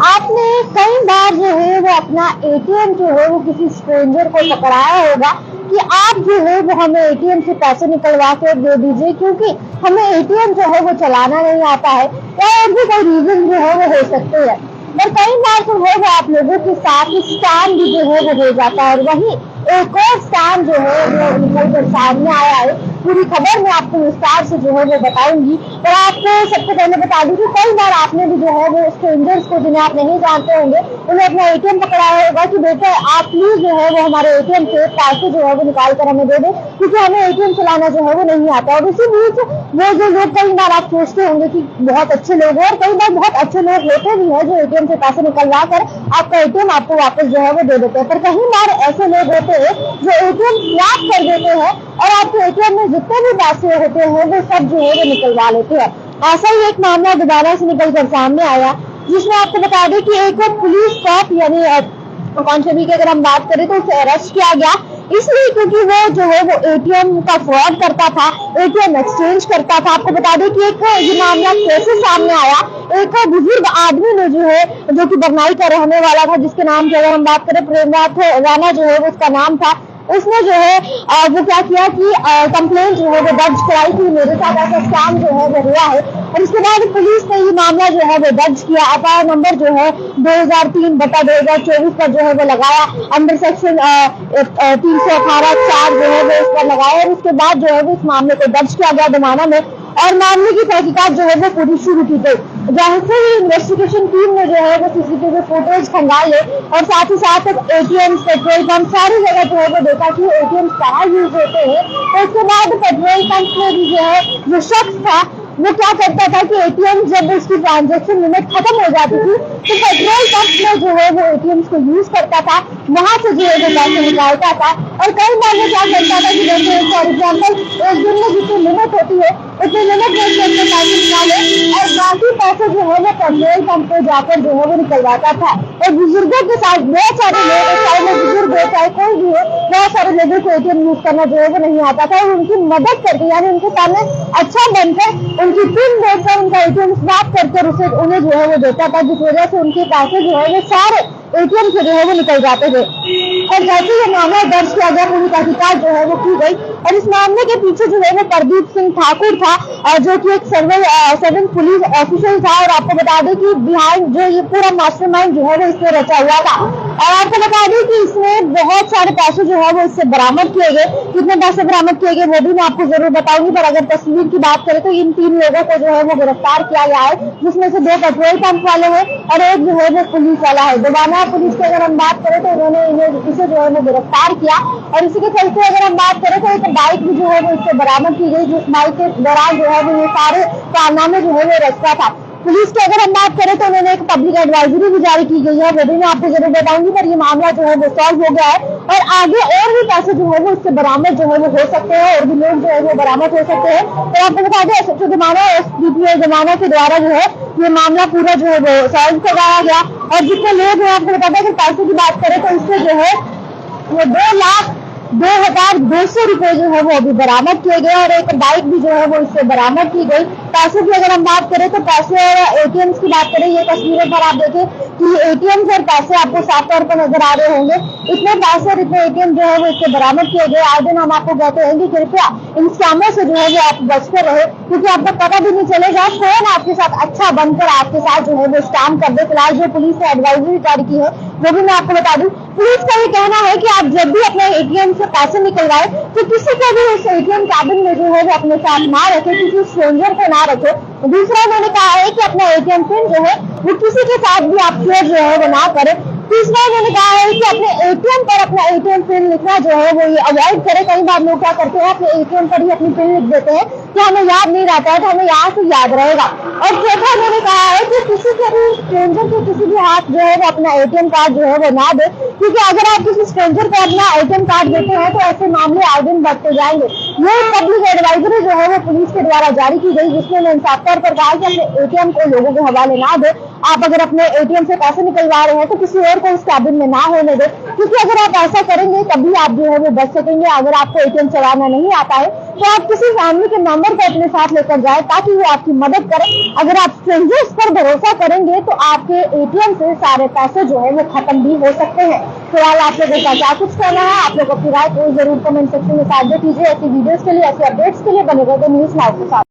आपने कई बार जो है वो अपना एटीएम जो है वो किसी स्ट्रेंजर को पकड़ाया होगा कि आप जो है वो हमें एटीएम से पैसे निकलवा के दे दीजिए, क्योंकि हमें एटीएम जो है वो चलाना नहीं आता है, या और भी कोई रीजन जो है वो हो सकते हैं। पर कई बार जो है वो आप लोगों के साथ स्कैम भी जो है वो हो जाता है, और वही एक और स्कैम जो है वो निकल कर सामने आया है। पूरी खबर मैं आपको विस्तार से जो है वो बताऊंगी। और आपको सबसे पहले बता दूं कि कई बार आपने भी जो है वो स्ट्रेंजर्स को, जिन्हें आप नहीं जानते होंगे, उन्हें अपना एटीएम पकड़ाया होगा कि बेटा आप प्लीज जो है वो हमारे एटीएम से पैसे जो है वो निकाल कर हमें दे दे, क्योंकि हमें एटीएम चलाना जो है वो नहीं आता। और इसी बीच वो जो लोग, कई बार आप सोचते होंगे कि बहुत अच्छे लोग हैं, और कई बार बहुत अच्छे लोग होते भी हैं जो एटीएम से पैसे निकलवा कर आपका एटीएम आपको वापस जो है वो दे देते हैं। पर कई बार ऐसे लोग होते हैं जो एटीएम स्वैप कर देते हैं और आपके एटीएम में जितने भी पैसे होते हैं वो सब जो है वो निकलवा लेते हैं। ऐसा ही एक मामला दोबारा से निकल कर सामने आया, जिसमें आपको बता दें कि एक पुलिस कॉप यानी कांस्टेबल की अगर हम बात करें तो उसे अरेस्ट किया गया, इसलिए क्योंकि वो जो है वो एटीएम का फ्रॉड करता था, एटीएम एक्सचेंज करता था। आपको बता दें कि एक ये मामला कैसे सामने आया। एक बुजुर्ग आदमी ने जो है, जो कि बरनाई का रहने वाला था, जिसके नाम की अगर हम बात करें प्रेमनाथ राणा जो है वो उसका नाम था, उसने जो है वो क्या किया कि कंप्लेंट जो है वो दर्ज कराई कि मेरे साथ ऐसा स्कैम जो है वो हुआ है। और उसके बाद पुलिस ने ये मामला जो है वो दर्ज किया। एफआईआर नंबर जो है 2003/2024 पर जो है वो लगाया, अंडर सेक्शन 318(4) जो है वो इस पर लगाया। और उसके बाद जो है वो इस मामले को दर्ज किया गया दोमाना में, और मामले की तहकीकात जो है वो पूरी शुरू की गई। जैसे ही इन्वेस्टिगेशन टीम ने जो है वो सीसीटीवी फुटेज खंगाले और साथ ही साथ एटीएम, पेट्रोल पंप, सारी जगह जो है वो देखा कि एटीएम कहाँ यूज होते हैं। तो उसके बाद पेट्रोल पंप में भी जो है जो शख्स था वो क्या करता था कि एटीएम जब उसकी ट्रांजैक्शन लिमिट खत्म हो जाती थी तो पेट्रोल पंप में जो है वो एटीएम को यूज करता था, वहां से जो है वो पैसे निकालता था। और कई बार वो क्या करता था कि जैसे फॉर एग्जाम्पल एक दिन में जितनी लिमिट होती है उतनी लिमिट में से अपने पैसे निकाले और बाकी पैसे जो है वो पेट्रोल पंप पे जाकर जो है वो निकलवाता था। और बुजुर्गों के साथ बहुत सारे लोग, चाहे वो बुजुर्ग हो चाहे कोई भी हो, बहुत सारे लोगों को एटीएम यूज करना जो है वो नहीं आता था, और उनकी मदद करके यानी उनके सामने अच्छा बनकर उनकी पिन देकर उनका एटीएम स्वैप करके उसे उन्हें जो है वो देता था, जिस वजह से उनके पैसे जो है वो सारे एटीएम से जो है वो निकल जाते थे। और जैसे ये मामला दर्ज किया गया, पूरी तहकीकात जो है वो की गई, और इस मामले के पीछे जो है वो प्रदीप सिंह ठाकुर था, जो कि एक सर्विस पुलिस ऑफिसर था। और आपको बता दें कि बिहाइंड जो ये पूरा मास्टरमाइंड जो है वो इसमें रचा हुआ था। और आपको बता दें कि इसमें बहुत सारे पैसे जो है वो इससे बरामद किए गए। कितने पैसे बरामद किए गए वो भी मैं आपको जरूर बताऊंगी, पर अगर तस्वीर की बात करें तो इन 3 लोगों को जो है वो गिरफ्तार किया गया है, जिसमें से 2 पेट्रोल पंप वाले हैं और एक जो है वो पुलिस वाला है। दोबारा पुलिस की अगर हम बात करें तो उन्होंने इसे जो है वो गिरफ्तार किया। और इसी के चलते अगर हम बात करें तो एक बाइक भी जो है वो इससे बरामद की गई, जिस बाइक के दौरान जो है वो ये सारे कारनामे जो है वो रचता था। पुलिस की अगर हम बात करें तो उन्होंने एक पब्लिक एडवाइजरी भी जारी की गई है, वो भी मैं आपको जरूर बताऊंगी। पर ये मामला जो है वो सॉल्व हो गया है और आगे और भी पैसे जो है वो इससे बरामद जो है वो हो सकते हैं, और भी लोग जो है वो बरामद हो सकते हैं। तो आपको बता दें एसएचओ जमाना एसडीपीओ जमाना के द्वारा जो है ये मामला पूरा जो है वो सॉल्व करवाया गया। और जितने लोग हैं आपको बता दें अगर पैसे की बात करें तो इससे जो है वो 2,02,200 रुपए जो है वो अभी बरामद किए गए, और एक बाइक भी जो है वो इससे बरामद की गई। पैसे की अगर हम बात करें तो पैसे और एटीएम की बात करें, ये तस्वीरों पर आप देखें कि एटीएम और पैसे आपको साफ तौर पर नजर आ रहे होंगे। इतने पैसे और इतने एटीएम जो है वो इससे बरामद किए गए। आज दिन हम आपको कहते हैं कि कृपया इन स्कैमों से जो है वो आप बचते रहे, क्योंकि आपको पता भी नहीं चलेगा कौन आपके साथ अच्छा बनकर आपके साथ जो है वो स्कैम कर दे। फिलहाल जो पुलिस ने एडवाइजरी जारी की है वो भी मैं आपको बता दूं। पुलिस का ये कहना है कि आप जब भी अपने एटीएम से पैसे निकलवाए तो किसी को भी उस एटीएम कैबिन में जो है वो अपने साथ ना रखे, किसी स्ट्रेंजर को ना रखे। दूसरा उन्होंने कहा है कि अपना एटीएम पिन जो है वो किसी के साथ भी आप शेयर जो है वो ना करें। तीसरा उन्होंने कहा है कि अपने एटीएम पर अपना एटीएम पिन लिखना जो है वो ये अवॉइड करें। कई बार लोग क्या करते हैं अपने एटीएम पर ही अपनी पिन लिख देते हैं कि हमें याद नहीं रहता है, तो हमें यहाँ से याद रहेगा। और चौथा उन्होंने कहा है कि किसी के भी स्ट्रेंजर के किसी भी हाथ जो है वो अपना एटीएम कार्ड जो है वो ना दे, क्योंकि अगर आप किसी स्ट्रेंजर को अपना एटीएम कार्ड देते हैं तो ऐसे मामले आए दिन बढ़ते जाएंगे। ये पब्लिक एडवाइजरी जो है वो पुलिस के द्वारा जारी की गई, जिसमें साफ तौर पर कहा कि अपने एटीएम को लोगों के हवाले ना दे। आप अगर अपने एटीएम से पैसे निकलवा रहे हैं तो किसी और को उस कैबिन में ना होने दें, क्योंकि अगर आप ऐसा करेंगे तभी आप जो है वो बच सकेंगे। अगर आपको एटीएम चलाना नहीं आता है तो आप किसी फैमिली के मेंबर को अपने साथ लेकर जाए ताकि वो आपकी मदद करे। अगर आप स्ट्रेंजर्स पर भरोसा करेंगे तो आपके एटीएम से सारे पैसे जो है वो खत्म भी हो सकते हैं। फिलहाल आप लोगों का क्या कुछ कहना है, आप लोग अपनी राय को जरूर कमेंट सेक्शन में साझा कीजिए। ऐसी वीडियोस के लिए, ऐसी अपडेट्स के लिए बने रहिए न्यूज़ नाउ के साथ।